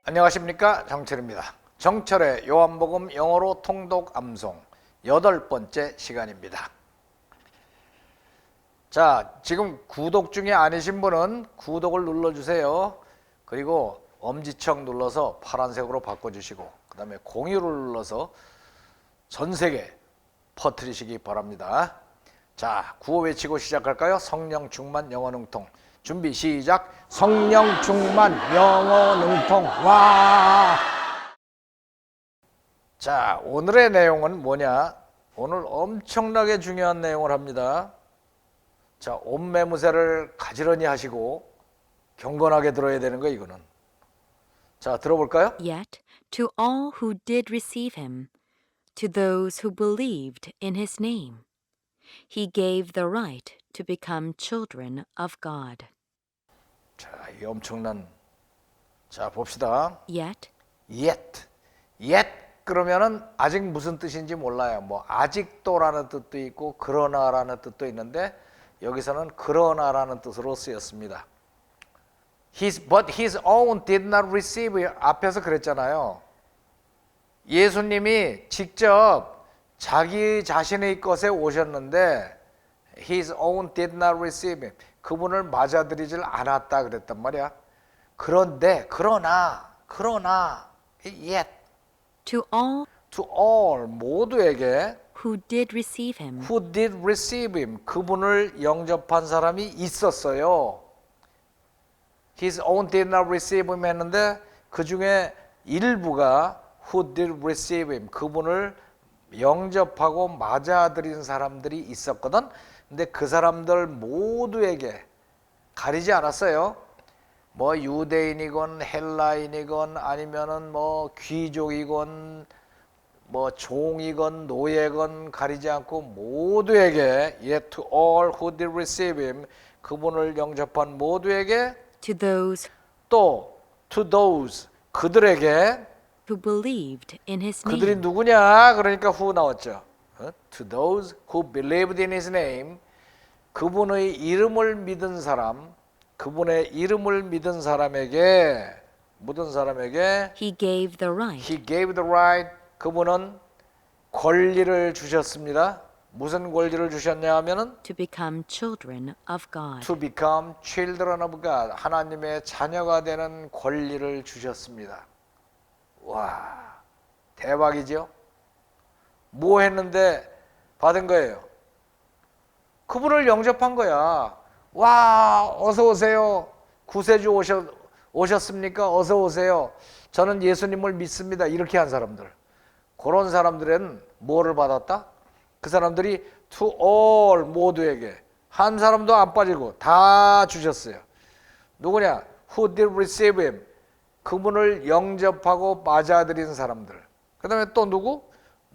안녕하십니까, 정철입니다. 정철의 요한복음 영어로 통독 암송 8번째 시간입니다. 자, 지금 구독 중에 아니신 분은 구독을 눌러주세요. 그리고 엄지척 눌러서 파란색으로 바꿔주시고, 그 다음에 공유를 눌러서 전세계 퍼뜨리시기 바랍니다. 자, 구호 외치고 시작할까요? 성령 충만 영어 능통. 준비 시작. 성령 충만 영어 능통. 와! 자, 오늘의 내용은 뭐냐? 오늘 엄청나게 중요한 내용을 합니다. 자, 옷매무새를 가지런히 하시고 경건하게 들어야 되는 거 이거는. 자, 들어볼까요? Yet to all who did receive him, to those who believed in his name, he gave the right to become children of God. 자, 이 엄청난. 자, 봅시다. Yet, yet 그러면은 아직 무슨 뜻인지 몰라요. 뭐 아직도라는 뜻도 있고 그러나라는 뜻도 있는데 여기서는 그러나라는 뜻으로 쓰였습니다. But his own did not receive. 앞에서 그랬잖아요. 예수님이 직접 자기 자신의 것에 오셨는데 his own did not receive him. 그분을 맞아들이질 않았다 그랬단 말이야. 그런데 그러나 yet to all 모두에게 who did receive him, who did receive him, 그분을 영접한 사람이 있었어요. His own did not receive him 했는데 그 중에 일부가 who did receive him, 그분을 영접하고 맞아들인 사람들이 있었거든. 근데 그 사람들 모두에게 가리지 않았어요. 뭐 유대인이건 헬라인이건 아니면은 뭐 귀족이건 뭐 종이건 노예건 가리지 않고 모두에게 yet to all who did receive him, 그분을 영접한 모두에게 to those 또 to those 그들에게 who believed in his 그들이 name. 누구냐? 그러니까 who 나왔죠. To those who believed in his name, 그분의 이름을 믿은 사람, 그분의 이름을 믿은 사람에게 He gave the right he gave the right, 그분은 권리를 주셨습니다. 무슨 권리를 주셨냐 하면은 to become children of God. to become children of God, 하나님의 자녀가 되는 권리를 주셨습니다. 와, 대박이죠? 뭐 했는데 받은 거예요? 그분을 영접한 거야. 와, 어서 오세요. 구세주 오셨습니까? 어서 오세요. 저는 예수님을 믿습니다. 이렇게 한 사람들. 그런 사람들은 뭐를 받았다? 그 사람들이 to all 모두에게 한 사람도 안 빠지고 다 주셨어요. 누구냐? Who did receive him, 그분을 영접하고 맞아들인 사람들. 그 다음에 또 누구?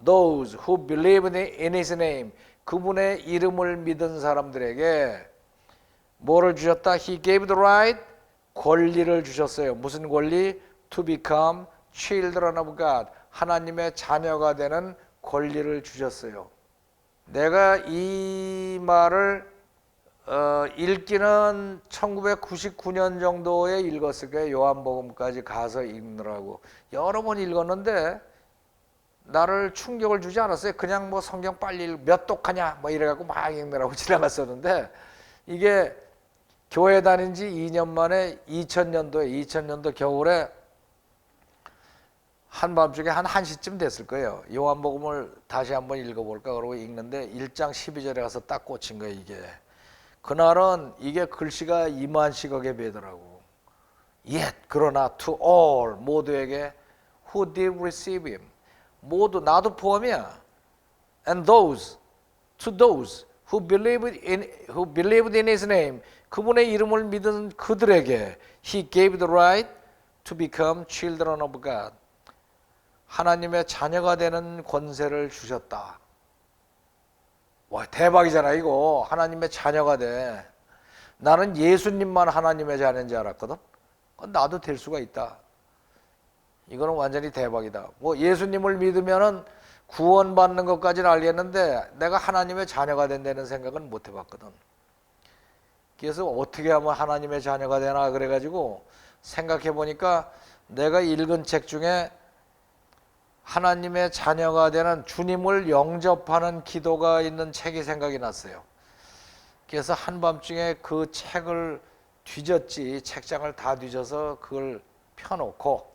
Those who believed in his name, 그분의 이름을 믿은 사람들에게 뭐를 주셨다? He gave the right, 권리를 주셨어요. 무슨 권리? To become children of God, 하나님의 자녀가 되는 권리를 주셨어요. 내가 이 말을 읽기는 1999년 정도에 읽었을 거예요. 요한복음까지 가서 읽느라고 여러 번 읽었는데 나를 충격을 주지 않았어요. 그냥 뭐 성경 빨리 몇 독하냐 뭐 이래갖고 막 읽느라고 지나갔었는데, 이게 교회 다닌 지 2년 만에 2000년도 겨울에 한밤중에 한 1시쯤 됐을 거예요. 요한복음을 다시 한번 읽어볼까 그러고 읽는데 1장 12절에 가서 딱 꽂힌 거예요. 이게 그날은 이게 글씨가 2만씩하게 배더라고. Yet 그러나 to all 모두에게 who did receive him, 모두 나도 포함이야. And those to those who believed in his name, 그분의 이름을 믿은 그들에게 he gave the right to become children of God, 하나님의 자녀가 되는 권세를 주셨다. 와, 대박이잖아 이거. 하나님의 자녀가 돼. 나는 예수님만 하나님의 자녀인 줄 알았거든. 나도 될 수가 있다. 이거는 완전히 대박이다. 뭐 예수님을 믿으면은 구원받는 것까지는 알겠는데 내가 하나님의 자녀가 된다는 생각은 못 해봤거든. 그래서 어떻게 하면 하나님의 자녀가 되나 그래가지고 생각해 보니까 내가 읽은 책 중에 하나님의 자녀가 되는 주님을 영접하는 기도가 있는 책이 생각이 났어요. 그래서 한밤중에 그 책을 뒤졌지, 책장을 다 뒤져서 그걸 펴놓고,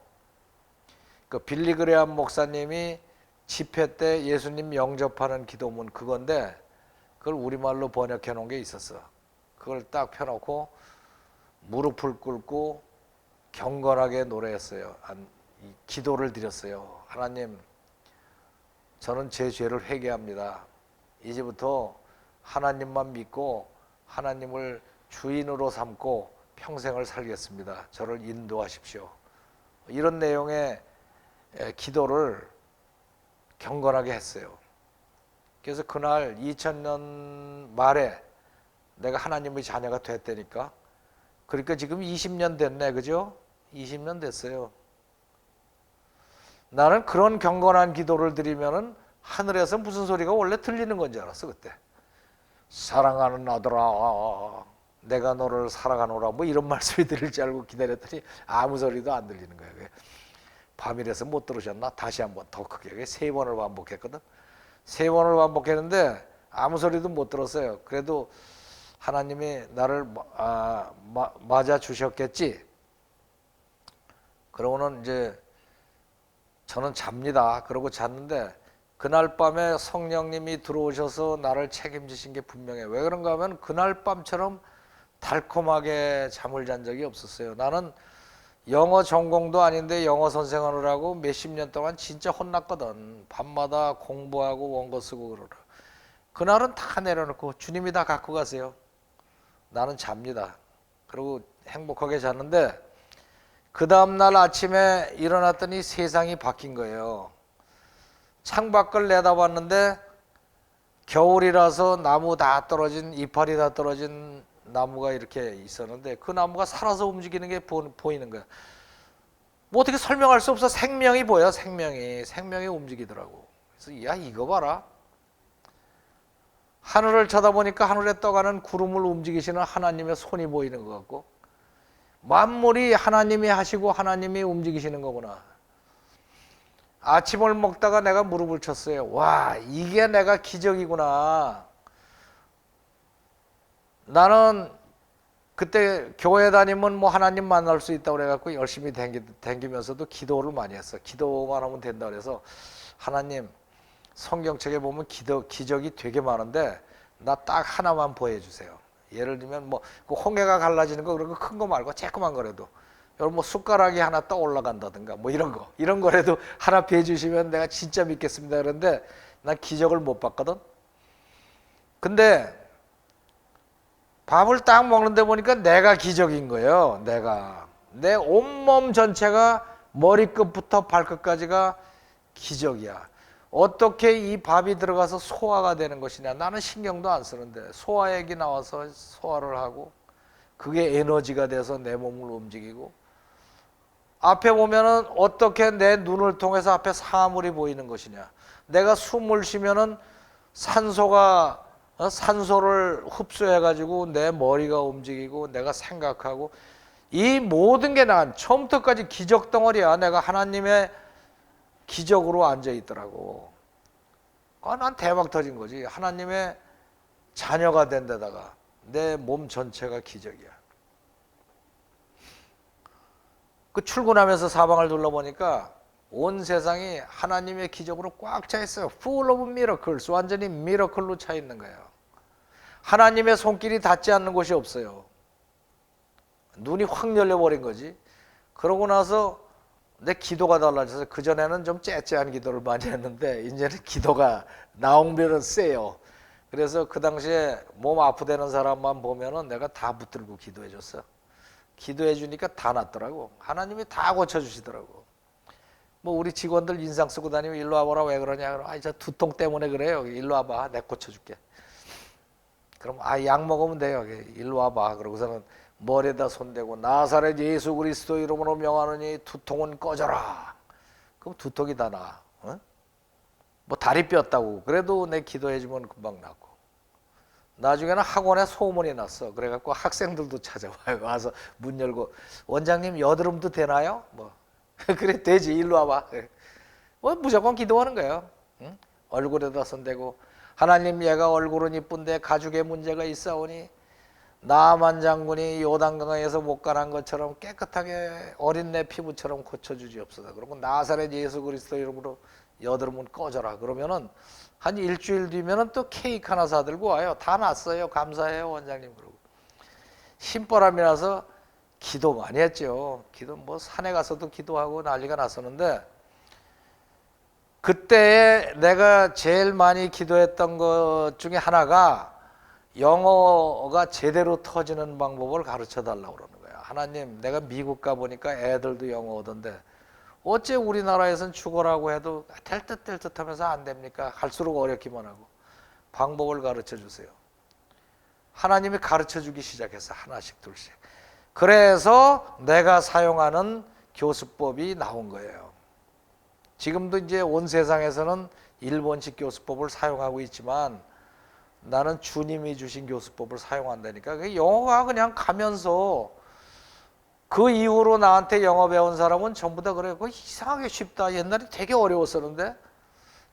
그 빌리 그레암 목사님이 집회 때 예수님 영접하는 기도문 그건데, 그걸 우리말로 번역해 놓은 게 있었어. 그걸 딱 펴놓고 무릎을 꿇고 경건하게 노래했어요. 기도를 드렸어요. 하나님, 저는 제 죄를 회개합니다. 이제부터 하나님만 믿고 하나님을 주인으로 삼고 평생을 살겠습니다. 저를 인도하십시오. 이런 내용의 기도를 경건하게 했어요. 그래서 그날 2000년 말에 내가 하나님의 자녀가 됐다니까. 그러니까 지금 20년 됐네, 그죠? 20년 됐어요. 나는 그런 경건한 기도를 드리면은 하늘에서 무슨 소리가 원래 들리는 건 줄 알았어, 그때. 사랑하는 아들아, 내가 너를 사랑하노라, 뭐 이런 말씀이 들릴 줄 알고 기다렸더니 아무 소리도 안 들리는 거예요. 밤이라서 못 들으셨나? 다시 한번 더 크게 3번을 반복했거든. 3번을 반복했는데 아무 소리도 못 들었어요. 그래도 하나님이 나를 맞아 주셨겠지. 그러고는 이제 저는 잡니다. 그러고 잤는데 그날 밤에 성령님이 들어오셔서 나를 책임지신 게 분명해요. 왜 그런가 하면 그날 밤처럼 달콤하게 잠을 잔 적이 없었어요. 나는 영어 전공도 아닌데 영어 선생하느라고 몇십 년 동안 진짜 혼났거든. 밤마다 공부하고 원고 쓰고 그러라. 그날은 다 내려놓고 주님이 다 갖고 가세요. 나는 잡니다. 그리고 행복하게 잤는데 그 다음날 아침에 일어났더니 세상이 바뀐 거예요. 창밖을 내다봤는데 겨울이라서 나무 다 떨어진, 이파리 다 떨어진 나무가 이렇게 있었는데 그 나무가 살아서 움직이는 게 보이는 거야. 뭐 어떻게 설명할 수 없어. 생명이 보여. 생명이 움직이더라고. 그래서 야, 이거 봐라. 하늘을 쳐다보니까 하늘에 떠가는 구름을 움직이시는 하나님의 손이 보이는 것 같고, 만물이 하나님이 하시고 하나님이 움직이시는 거구나. 아침을 먹다가 내가 무릎을 쳤어요. 와, 이게 내가 기적이구나. 나는 그때 교회 다니면 뭐 하나님 만날 수 있다고 그래갖고 열심히 댕기면서도 기도를 많이 했어. 기도만 하면 된다 그래서 하나님, 성경책에 보면 기적이 되게 많은데 나 딱 하나만 보여주세요. 예를 들면 뭐 그 홍해가 갈라지는 거 그런 거 큰 거 말고 조그만 거라도, 여러분 뭐 숟가락이 하나 떠 올라간다든가 뭐 이런 거라도 하나 배주시면 내가 진짜 믿겠습니다. 그런데 난 기적을 못 봤거든. 근데 밥을 딱 먹는데 보니까 내가 기적인 거예요. 내 온몸 전체가 머리끝부터 발끝까지가 기적이야. 어떻게 이 밥이 들어가서 소화가 되는 것이냐. 나는 신경도 안 쓰는데 소화액이 나와서 소화를 하고 그게 에너지가 돼서 내 몸을 움직이고, 앞에 보면은 어떻게 내 눈을 통해서 앞에 사물이 보이는 것이냐. 내가 숨을 쉬면은 산소를 흡수해 가지고 내 머리가 움직이고 내가 생각하고, 이 모든 게 난 처음부터까지 기적 덩어리야. 내가 하나님의 기적으로 앉아 있더라고. 난 대박 터진 거지. 하나님의 자녀가 된 데다가 내 몸 전체가 기적이야. 그 출근하면서 사방을 둘러보니까 온 세상이 하나님의 기적으로 꽉 차 있어요. Full of miracles. 완전히 미러클로 차 있는 거예요. 하나님의 손길이 닿지 않는 곳이 없어요. 눈이 확 열려버린 거지. 그러고 나서 내 기도가 달라져서, 그전에는 좀 째째한 기도를 많이 했는데 이제는 기도가 나옹별은 세요. 그래서 그 당시에 몸 아프다는 사람만 보면은 내가 다 붙들고 기도해 줬어. 기도해 주니까 다 낫더라고. 하나님이 다 고쳐주시더라고. 뭐 우리 직원들 인상 쓰고 다니면 일로 와봐라. 왜 그러냐. 아, 저 두통 때문에 그래요. 일로 와봐. 내가 고쳐줄게. 그럼 약 먹으면 돼요. 일로 와봐. 그러고서는 머리에다 손대고 나사렛 예수 그리스도 이름으로 명하노니 두통은 꺼져라. 그럼 두통이 다 나. 어? 뭐 다리 뼈었다고 그래도 내 기도해주면 금방 낫고. 나중에는 학원에 소문이 났어. 그래갖고 학생들도 찾아와요. 와서 문 열고, 원장님 여드름도 되나요? 뭐 그래 되지 일로 와봐. 뭐 무조건 기도하는 거예요. 응? 얼굴에다 손대고 하나님 얘가 얼굴은 이쁜데 가죽에 문제가 있사오니 나만 장군이 요단강에서 못 가난 것처럼 깨끗하게 어린 내 피부처럼 고쳐주지옵소서. 그리고 나사렛 예수 그리스도 이름으로 여드름은 꺼져라. 그러면은 한 일주일 뒤면은 또 케이크 하나 사들고 와요. 다 났어요. 감사해요 원장님. 그러고 신바람이 나서 기도 많이 했죠. 기도 뭐 산에 가서도 기도하고 난리가 났었는데 그때 내가 제일 많이 기도했던 것 중에 하나가 영어가 제대로 터지는 방법을 가르쳐 달라고 그러는 거야. 하나님, 내가 미국 가보니까 애들도 영어 오던데 어째 우리나라에선 죽어라고 해도 될 듯 될 듯 하면서 안 됩니까? 갈수록 어렵기만 하고. 방법을 가르쳐 주세요. 하나님이 가르쳐 주기 시작했어. 하나씩 둘씩. 그래서 내가 사용하는 교수법이 나온 거예요. 지금도 이제 온 세상에서는 일본식 교수법을 사용하고 있지만 나는 주님이 주신 교수법을 사용한다니까. 영어가 그냥 가면서 그 이후로 나한테 영어 배운 사람은 전부 다 그래요. 그거 이상하게 쉽다. 옛날에 되게 어려웠었는데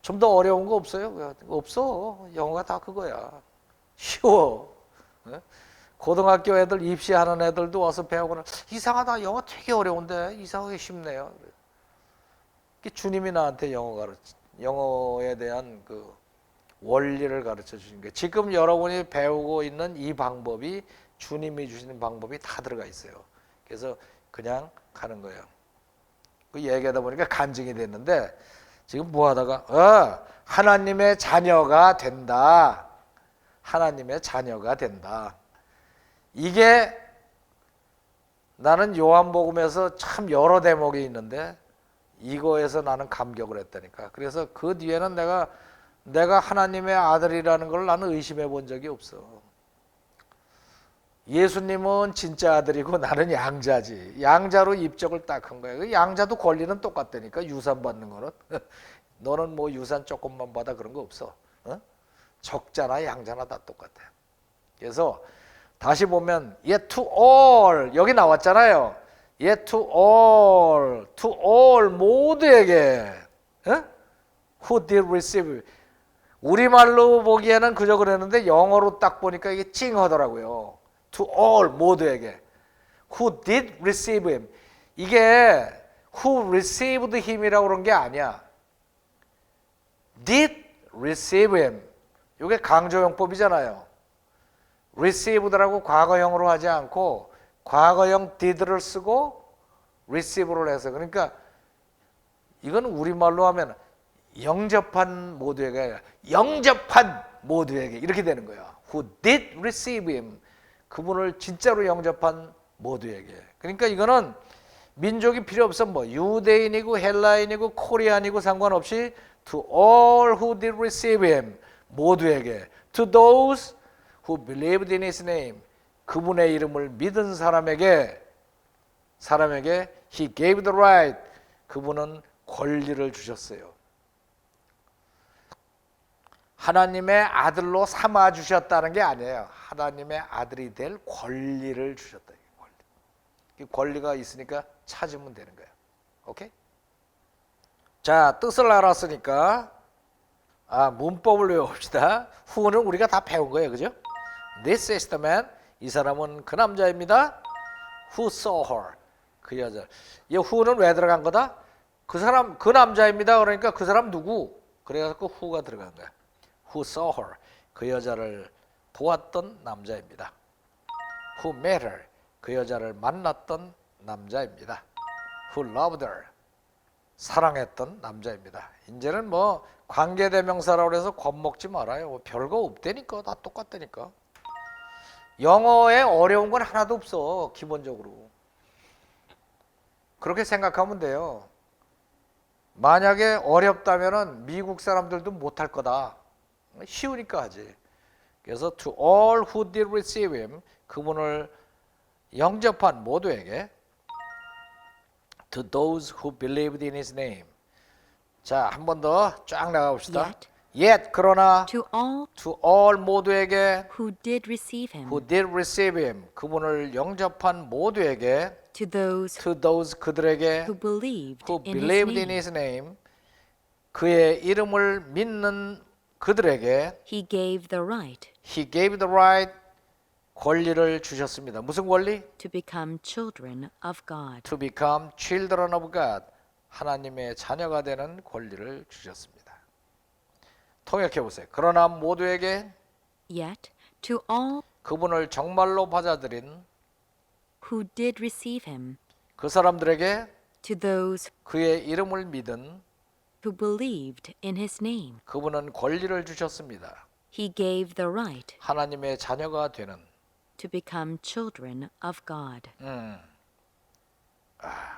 좀 더 어려운 거 없어요? 없어. 영어가 다 그거야. 쉬워. 고등학교 애들 입시하는 애들도 와서 배우고는 이상하다. 영어 되게 어려운데 이상하게 쉽네요. 주님이 나한테 영어에 대한 그 원리를 가르쳐 주신 거예요. 지금 여러분이 배우고 있는 이 방법이 주님이 주시는 방법이 다 들어가 있어요. 그래서 그냥 가는 거예요. 그 얘기하다 보니까 간증이 됐는데 지금 뭐 하다가 하나님의 자녀가 된다. 하나님의 자녀가 된다. 이게 나는 요한복음에서 참 여러 대목이 있는데 이거에서 나는 감격을 했다니까. 그래서 그 뒤에는 내가 하나님의 아들이라는 걸 나는 의심해 본 적이 없어. 예수님은 진짜 아들이고 나는 양자지. 양자로 입적을 딱 한 거야. 양자도 권리는 똑같다니까. 유산 받는 거는. 너는 뭐 유산 조금만 받아 그런 거 없어. 적자나 양자나 다 똑같아. 그래서 다시 보면 to all 여기 나왔잖아요. to all 모두에게 who did receive. 우리말로 보기에는 그저 그랬는데 영어로 딱 보니까 이게 찡하더라고요. to all 모두에게 who did receive him. 이게 who received him이라고 그런 게 아니야. did receive him. 이게 강조용법이잖아요. received라고 과거형으로 하지 않고 과거형 did를 쓰고 receive를 해서 그러니까 이건 우리말로 하면 영접한 모두에게 아니라 영접한 모두에게 이렇게 되는 거야. Who did receive him. 그분을 진짜로 영접한 모두에게. 그러니까 이거는 민족이 필요 없어. 뭐 유대인이고 헬라인이고 코리안이고 상관없이 to all who did receive him. 모두에게. To those who believed in his name. 그분의 이름을 믿은 사람에게 he gave the right. 그분은 권리를 주셨어요. 하나님의 아들로 삼아 주셨다는 게 아니에요. 하나님의 아들이 될 권리를 주셨다. 이 권리가 있으니까 찾으면 되는 거예요. 오케이? 자, 뜻을 알았으니까 문법을 외워봅시다. who는 우리가 다 배운 거예요. 그죠? This is the man. 이 사람은 그 남자입니다. Who saw her. 그 여자. 이 who는 왜 들어간 거다? 그 사람, 그 남자입니다. 그러니까 그 사람 누구? 그래갖고 who가 들어간 거야. Who saw her. 그 여자를 보았던 남자입니다. Who met her. 그 여자를 만났던 남자입니다. Who loved her. 사랑했던 남자입니다. 이제는 뭐 관계대명사라고 해서 겁먹지 말아요. 뭐 별거 없다니까. 다 똑같다니까. 영어에 어려운 건 하나도 없어. 기본적으로. 그렇게 생각하면 돼요. 만약에 어렵다면은 미국 사람들도 못할 거다. 쉬우니까 하지. 그래서 to all who did receive him. 그분을 영접한 모두에게 to those who believed in his name. 자, 한 번 더 쫙 나가봅시다. Yet 그러나 to all 모두에게 who did receive him. who did receive him. 그분을 영접한 모두에게 To those to those 그들에게 who believed who in his believed in name, his name 그의 이름을 믿는 그들에게 he gave the right he gave the right 권리를 주셨습니다. 무슨 권리? to become children of God. To become children of God. 하나님의 자녀가 되는 권리를 주셨습니다. 통역해 보세요. 그러나 모두에게 Yet to all 그분을 정말로 받아들인 who did receive him, 그 사람들에게 to those 그의 이름을 믿은 who believed in his name, 그분은 권리를 주셨습니다. he gave the right 하나님의 자녀가 되는 to become children of God.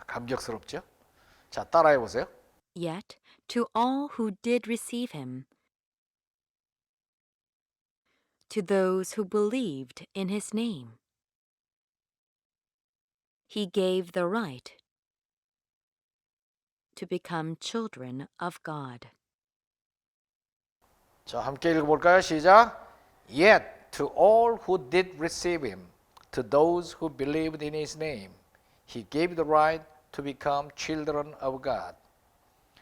감격스럽죠? 자, 따라해 보세요. Yet to all who did receive him, to those who believed in his name, he gave the right to become children of God. 자, 함께 읽어볼까요? 시작. Yet to all who did receive him, to those who believed in his name, he gave the right to become children of God.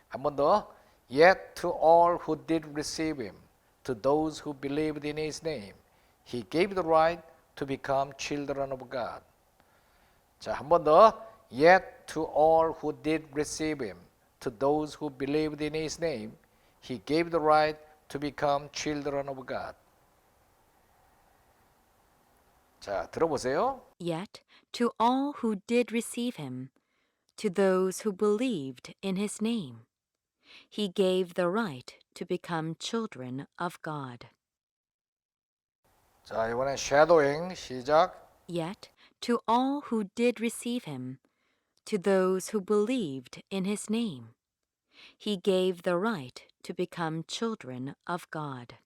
한 번 더. Yet to all who did receive him, to those who believed in his name, he gave the right to become children of God. 자, 한 번 더. Yet to all who did receive him, to those who believed in his name, he gave the right to become children of God. 자, 들어보세요. Yet to all who did receive him, to those who believed in his name, he gave the right to become children of God. 자, 이번엔 쉐도잉 시작. Yet to all who did receive him, to those who believed in his name, he gave the right to become children of God.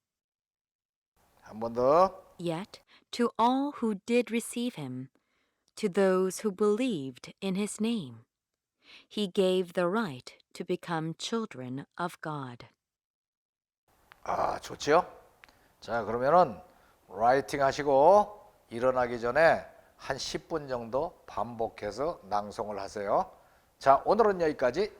한 번 더. Yet to all who did receive him, to those who believed in his name, he gave the right to become children of God. 아, 좋지요? 자, 그러면은 라이팅 하시고 일어나기 전에 한 10분 정도 반복해서 낭송을 하세요. 자, 오늘은 여기까지.